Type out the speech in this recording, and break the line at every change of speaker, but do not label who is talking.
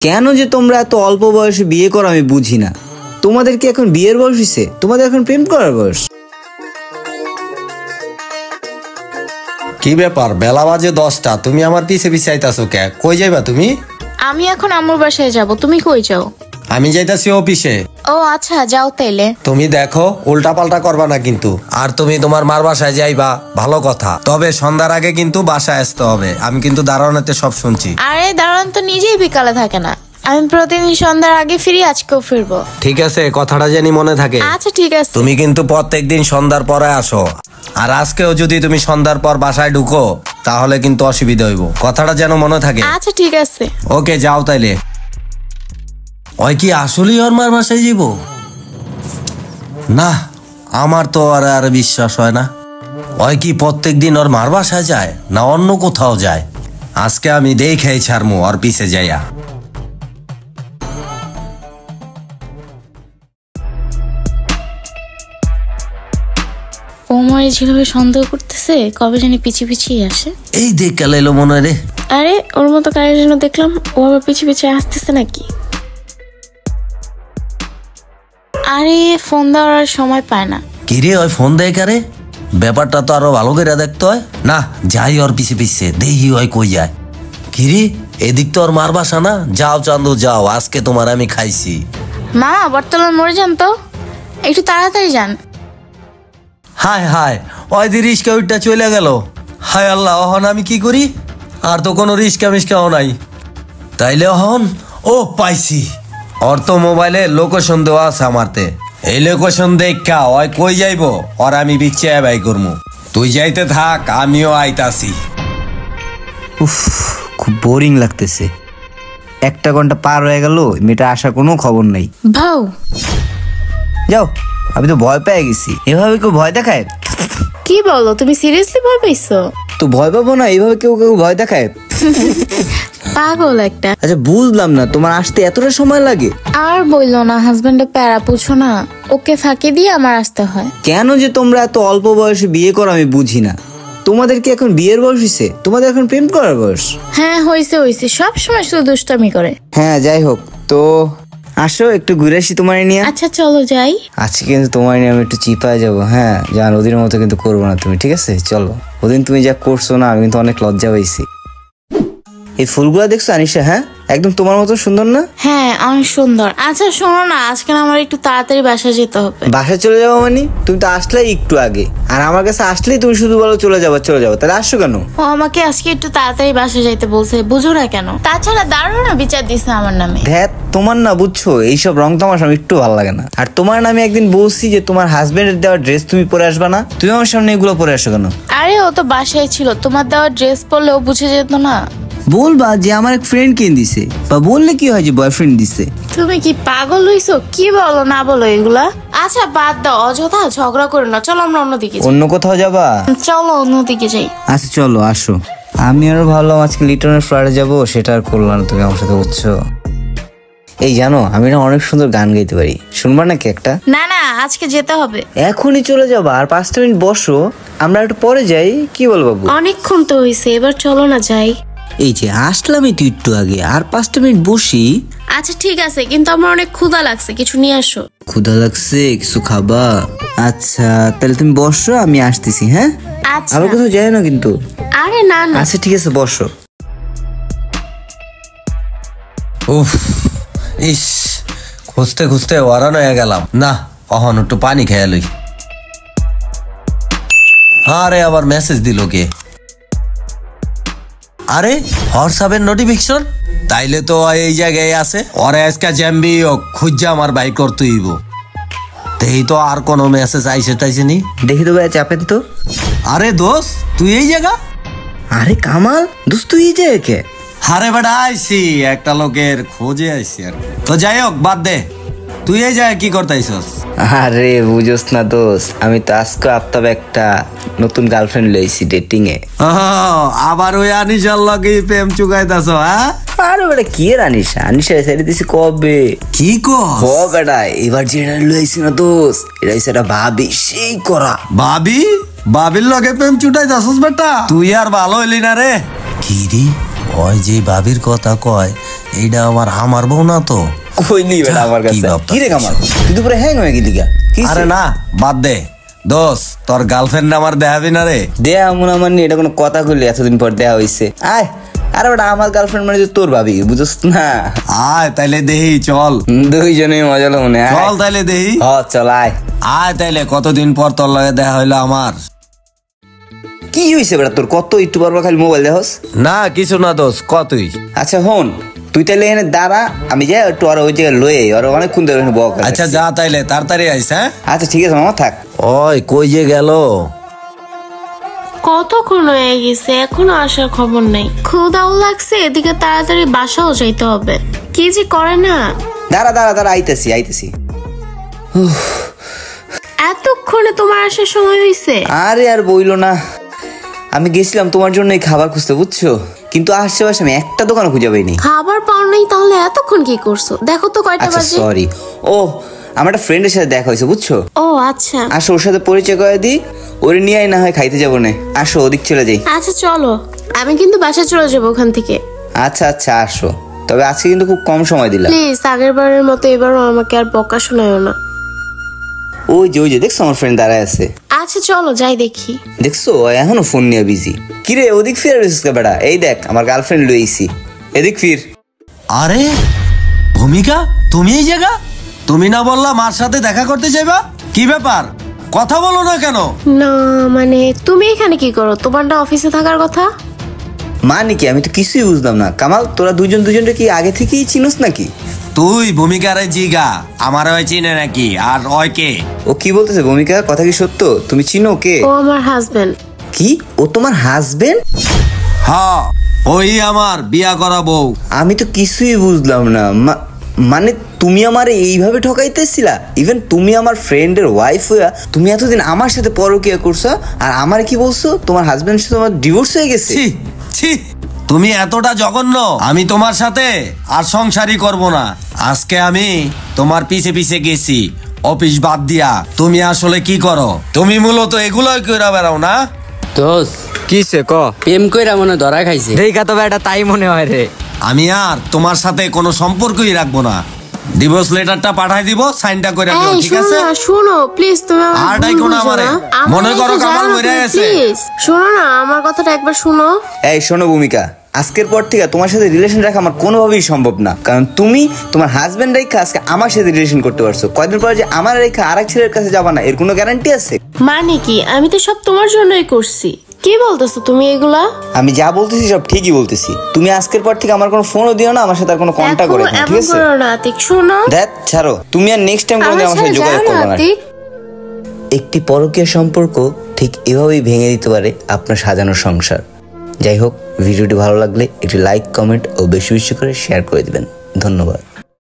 কেন যে তোমরা এত অল্প বয়সে বিয়ে করো আমি বুঝি না। তোমাদের কি এখন বিয়ের বয়স হয়েছে? তোমাদের এখন প্রেম করার বয়স।
কি ব্যাপার, বেলা বাজে 10টা, তুমি আমার পিছে পিছে আইতাছো কে? কই যাইবা তুমি?
আমি এখন আম্মুর বাসায় যাব, তুমি কই যাও?
আমি যাইতাছি অফিসে।
ও আচ্ছা, যাও তাইলে।
তুমি দেখো উল্টা পাল্টা করবা না কিন্তু। আর তুমি তোমার মার বাসায় যাইবা ভালো কথা, তবে সন্ধ্যার আগে কিন্তু বাসায় আসতে হবে। আমি কিন্তু দারোয়ানেতে সব শুনছি।
আরে দারোয়ান তো নিজেই বিকালে থাকে না, আমি প্রতিদিন সন্ধ্যার আগে ফিরি, আজকেও ফিরবো।
ঠিক আছে, কথাটা জানি মনে থাকে।
আচ্ছা ঠিক আছে।
তুমি কিন্তু প্রত্যেকদিন সন্ধ্যার পরে আসো, আর আজকেও যদি তুমি সন্ধ্যার পর বাসায় ঢুকো তাহলে কিন্তু অসুবিধা হইব, কথাটা যেন মনে থাকে।
আচ্ছা ঠিক আছে।
ওকে, যাও তাইলে। ওই কি আসলেই ওর মার বাসায় যাব? না, আমার তো আর বিশ্বাস হয় না। ওই কি প্রত্যেকদিন ওর মার বাসায় যায় না অন্য কোথাও যায়? আজকে আমি দেখেই ছাড়মু ওর পিছে যাইয়া।
ও আমার যেভাবে সন্দেহ করতেছে, কবে জানি পিছিয়ে পিছিয়ে আসে।
এই দেখ কাল এলো মনে রে।
আরে ওর মতো কারের জন্য দেখলাম ও আবার পিছিয়ে পিছিয়ে আসতেছে নাকি। আরে ফোন দেওয়ার সময় পায় না।
কিরে ওই ফোন দেয় কারে? ব্যাপারটা তো আরো ভালো করে দেখতে হয় না। যাই ওর পিছে পিছে দেখি ওই কই যায়। কিরে এদিক তো ওর মার বাসা না? যাও চান্দু যাও, আজকে তোমার আমি খাইছি।
মা বর্তমান মরে যান তো, একটু তাড়াতাড়ি যান।
হায় হায়, ওই দি রিস্কা উইটা চলে গেল। হায় আল্লাহ, অহন আমি কি করি? আর তো কোনো রিস্কা মিস্কাও নাই। তাইলে অহন ও পাইছি, ওর তো মোবাইলে লোকেশন দেওয়া আছে আমারতে। এই লোকেশন দেখা ওই কই যাইব আর আমি বিচ্ছে বাই করমু। তুই যাইতে থাক, আমিও আইতাছি।
উফ, খুব বোরিং লাগতেছে। 1 ঘন্টা পার হয়ে গেল, মেয়েটা আসার কোনো খবর নাই।
ভাও
যাও, আমি তো ভয় পেয়ে গেছি। এভাবে কেউ ভয় দেখায়?
কি বলো, তুমি সিরিয়াসলি ভয় পাইছো?
তো ভয় পাবো না, এইভাবে কেউ কেউ ভয় দেখায়?
পাগল একটা।
আচ্ছা বুঝলাম না, তোমার আসতে এতটা সময় লাগে?
আর বললো না, হাজবেন্ডের প্যারা পুছো না, ওকে ফাঁকি দিয়ে আমার আসতে হয়।
কেন যে তোমরা এত অল্প বয়সে বিয়ে করো আমি বুঝি না। তোমাদের কি এখন বিয়ের বয়স হয়েছে? তোমাদের এখন প্রেম করার বয়স।
হ্যাঁ হয়েছে, সব সময় শুধু দুষ্টামি করে।
হ্যাঁ যাই হোক, তো আসো একটু ঘুরে আসি তোমার নিয়ে।
আচ্ছা চলো যাই।
আজকে কিন্তু তোমার নিয়ে আমি একটু চিপায় যাবো। হ্যাঁ জান, ওদিনের মতো কিন্তু করবো না তুমি, ঠিক আছে? চলো, ওদিন তুমি যা করছো না, আমি কিন্তু অনেক লজ্জা পাইছি। এই ফুলগুলা দেখছো আনিশা? হ্যাঁ একদম তোমার মতো সুন্দর না?
হ্যাঁ অনেক সুন্দর। আচ্ছা শোনো না, আজকে না আমার একটু তাড়াতাড়ি বাসায় যেতে হবে।
বাসায় চলে যাবো মানে? তুমি তো আসলে একটু আগে, আর আমার কাছে আসলেই তুমি শুধু বলো চলে যাবো চলে যাবো, তাহলে আসছো কেন?
ও আমাকে আজকে একটু তাড়াতাড়ি বাসায় যাইতে বলছে, বুঝো না কেন? তাছাড়া দারুণ বিচার দিছে আমার নামে।
ধ্যাত, তোমার না বুঝছো এইসব রং তামাশা আমার একটু ভালো লাগে না। আর তোমার নামে একদিন বলছি যে তোমার হাজবেন্ডের দেওয়া ড্রেস তুমি পরে আসবা না, তুমি আমার সামনে এগুলো পরে আসো কেন?
আরে ও তো বাসায় ছিল, তোমার দেওয়া ড্রেস পরলে ও বুঝে যেত না।
বলবা যে আমার এক ফ্রেন্ড কিনে দিছে, বা বললে কি হয় যে বয়ফ্রেন্ড দিছে।
তুমি কি পাগল হইছো? কি বলো না বলো এগুলা। আচ্ছা বাদ দাও, অযথা ঝগড়া করো না, চলো আমরা অন্যদিকে যাই।
অন্য কোথাও যাবা?
চলো অন্যদিকে যাই।
আচ্ছা চলো আসো। আমি আরো ভাবলাম আজকে লিটনের ফ্লাইটে যাবো, সেটা আর করলাম না, তুমি আমার সাথে বুঝছো। এই জানো, আমি না অনেক সুন্দর গান গাইতে পারি, শুনবা নাকি একটা?
না না, আজকে যেতে হবে।
এখনই চলে যাবা? আর 5টা মিনিট বসো, আমরা একটু পরে যাই, কি বল বাবু?
অনেকক্ষণ তো হয়েছে, এবার চলো না যাই।
এই যে আসলাম একটু একটু আগে, আর 5টা মিনিট বসি।
আচ্ছা ঠিক আছে, কিন্তু আমার অনেক ক্ষুধা লাগছে, কিছু নিয়ে আসো।
ক্ষুধা লাগছে? কিছু খাবা? আচ্ছা তাহলে তুমি বসো, আমি আসতেছি। হ্যাঁ
আচ্ছা।
আবার কোথাও যাই না কিন্তু।
আরে না না।
আচ্ছা ঠিক আছে, বসো।
উফ, ইস, খুঁজতে খুঁজতে ওয়ারান হয়ে গেলাম। না, অহন একটু পানি খেয়ে লই। আরে আবার মেসেজ দিল কে? আরে হোয়াটসঅ্যাপের নোটিফিকেশন, তাইলে তো এই জায়গায় আছে। ওরে আজকে জ্যাম্বি খুঁজা আমার বাইক করতে হইব। তেই তো আর কোনো মেসেজ আইসে টাইছে নি।
দেখি তো ভাই, চাপেন তো।
আরে দোস্ত, তুই এই জায়গা?
আরে কামাল দোস্ত, তুই এই জায়গায় কে?
আরে বেটা আইসি একটা লোকের খোঁজে আইসি আর কি। তো যাই হোক বাদ দে, তুই এই জায়গায় কি করতে আইসস?
আরে বুঝোস না দোস্ত, আমি তো আজকে আপনার একটা নতুন গার্লফ্রেন্ড লইছি ডেটিং এ।
আবার ওই আনিশার লগে প্রেম চুকাইতাছ? হ্যাঁ
আরে বেটা কি এর আনিশা? আনিশা ছেড়ে দিছি কবে?
কি কস?
ও বেটা, এবার যেটা লইছি না দোস্ত, এটা হইছে একটা ভাবি, সেই করা
ভাবি। বাবির লগে প্রেম চুটাইতাছস বেটা? তুই আর ভালো হইলি না রে। কি রে, ওই যে ভাবির কথা কয় এইটা আমার বউ না তো?
কইলি বেটা আমার কাছে
ভাবতা?
কি রে কামাল, তুই তো পুরো হ্যাং হয়ে গেলি গা। কি
আরে না বাদ দে দোস্ত, তোর গার্লফ্রেন্ড আমার দেখাবি না রে?
দেয়া মনে আমার নিয়ে এটা কোনো কথা কইলি? এতদিন পর দেয়া হইছে। আয়, আরে বেটা আমার গার্লফ্রেন্ড মানে যে তোর ভাবি, বুঝছ না?
আয় তাইলে দেহি চল।
দুইজনে মজা হলো মনে হয়।
চল তাইলে দেহি।
চল আয়।
আয় তাইলে, কতদিন পর তোর লগে দেখা হইলো আমার।
কি হইছে বেটা তোর? কত একটু বারবার খালি মোবাইল দেখস?
না কিছু না দোস্ত, কতই।
আচ্ছা হন, তুই তাইলে এনে দাঁড়া, আমি যাই একটু আর ওই জায়গায় লয়ে আর অনেকক্ষণ ধরে এখানে বক।
আচ্ছা যা তাইলে, তাড়াতাড়ি আইস। হ্যাঁ
আচ্ছা ঠিক আছে মামা, থাক।
ওই কই যে গেল?
কতক্ষণ হয়ে গেছে, এখনো আসার খবর নেই। ক্ষুধাও লাগছে, এদিকে তাড়াতাড়ি বাসাও যাইতে হবে। কি যে করে না।
দাঁড়া দাঁড়া দাঁড়া, আইতেছি।
এতক্ষণে তোমার আসার সময় হয়েছে?
আরে আর বইলো না, আমি গেছিলাম তোমার জন্য এই খাবার খুঁজতে, বুঝছো, কিন্তু আশেপাশে আমি একটা দোকানে খুঁজে পাইনি।
খাবার পাও নাই? তাহলে এতক্ষণ কি করছো? দেখো তো কয়টা
আচ্ছা
বাজে।
সরি। ও আমার একটা ফ্রেন্ডের সাথে দেখা হয়েছে, বুঝছো।
ও আচ্ছা
আসো ওর সাথে পরিচয় করে দিই, ওরে নিয়ে না হয় খাইতে যাবো না। আসো ওদিক চলে যাই।
আচ্ছা চলো, আমি কিন্তু বাসায় চলে যাবো ওখান থেকে।
আচ্ছা আচ্ছা আসো, তবে আজকে কিন্তু খুব কম সময় দিলাম।
প্লিজ আগের বারের মতো এবারও আমাকে আর বকা শোনায়ও না।
ওই যে দেখছো আমার ফ্রেন্ড দাঁড়ায় আছে।
আচ্ছা চলো যাই দেখি।
দেখছো ও এখনো ফোন নিয়ে বিজি। কিরে ওদিক ফিরে রয়েছিস কে বেটা? এই দেখ আমার গার্লফ্রেন্ড লইছি, এদিক ফির।
আরে ভূমিকা, তুমি এই জায়গা? তুমি না বললা মার সাথে দেখা করতে যাইবা? কি ব্যাপার, কথা বলো না কেন?
না মানে তুমি এখানে কি করো? তোমার না অফিসে থাকার কথা।
মানে কি, আমি তো কিছুই বুঝলাম না। কামাল তোরা দুজনকে কি আগে থেকেই চিনোস নাকি?
তুই ভূমিকারে জিগা, আমার ওই চিনে নাকি? আর ওই কে?
ও কি বলতেছে ভূমিকা, কথা কি সত্য? তুমি চিনো ওকে?
ও আমার হাজবেন্ড।
কি ও তোমার হাজবেন্ড?
হ্যাঁ ওই আমার বিয়া করা বউ।
আমি তো কিছুই বুঝলাম না। মানে তুমি আমারে এইভাবে ঠকাইতেছিলা? ইভেন তুমি আমার ফ্রেন্ডের ওয়াইফ হইয়া তুমি এতদিন আমার সাথে পরকিয়া করছো, আর আমারে কি বলছো তোমার হাজবেন্ডের সাথে তোমার ডিভোর্স হয়ে গেছে?
ছি ছি, তুমি এতটা জঘন্য। আমি তোমার সাথে আর সংসারই করব না। আজকে আমি তোমার পিছে পিছে গেছি অফিস বাদ দিয়া। তুমি আসলে কি করো? তুমি মূলত এগুলোই কইরা বেড়াও না?
দোস্ত
কিসে ক?
প্রেম কইরা মনে ধরা খাইছে।
দেখা তো এটা তাই মনে হয় রে।
আমি আর তোমার সাথে কোনো সম্পর্কই রাখবো না। ডিভোর্স লেটারটা পাঠাই দিব, সাইনটা করে দিও,
এই
ঠিক
শোনো
আছে?
না, শোনো প্লিজ, তুমি আমার
আর
ভুল
ডাইকো না
বুঝো
আমারে।
না।
মনে করো
একটু
কামাল
জানো
মরে
তুমি,
গেছে।
প্লিজ শোনো না, আমার কথাটা একবার শোনো।
এই শোনো ভূমিকা, আজকের পর থেকে তোমার সাথে রিলেশন রাখা আমার কোনোভাবেই সম্ভব না। কারণ তুমি তোমার হাজবেন্ড রেখা আজকে আমার সাথে রিলেশন করতে পারছো, কয়দিন পর যে আমার রেখা আরেক ছেলের কাছে যাবা না, এর কোনো গ্যারান্টি আছে?
মানে কি, আমি তো সব তোমার জন্যই করছি। কি বলতেছো তুমি এগুলা?
আমি যা বলতেছি সব ঠিকই বলতেছি। তুমি আজকের পর থেকে আমার কোনো ফোনও দিও না, আমার সাথে আর কোনো কন্টাক্ট করে না, ঠিক
এমন
আছে?
করো না আতিক, শোনো।
দেখ ছাড়ো, তুমি আর নেক্সট টাইম
আমার
আমার সাথে
সাথে
যোগাযোগ
যাও না
করবে না।
আতিক।
একটি পরকীয়া সম্পর্ক ঠিক এভাবেই ভেঙে দিতে পারে আপনার সাজানো সংসার। যাই হোক, ভিডিওটি ভালো লাগলে একটি লাইক, কমেন্ট ও বেশি বেশি করে শেয়ার করে দিবেন। ধন্যবাদ।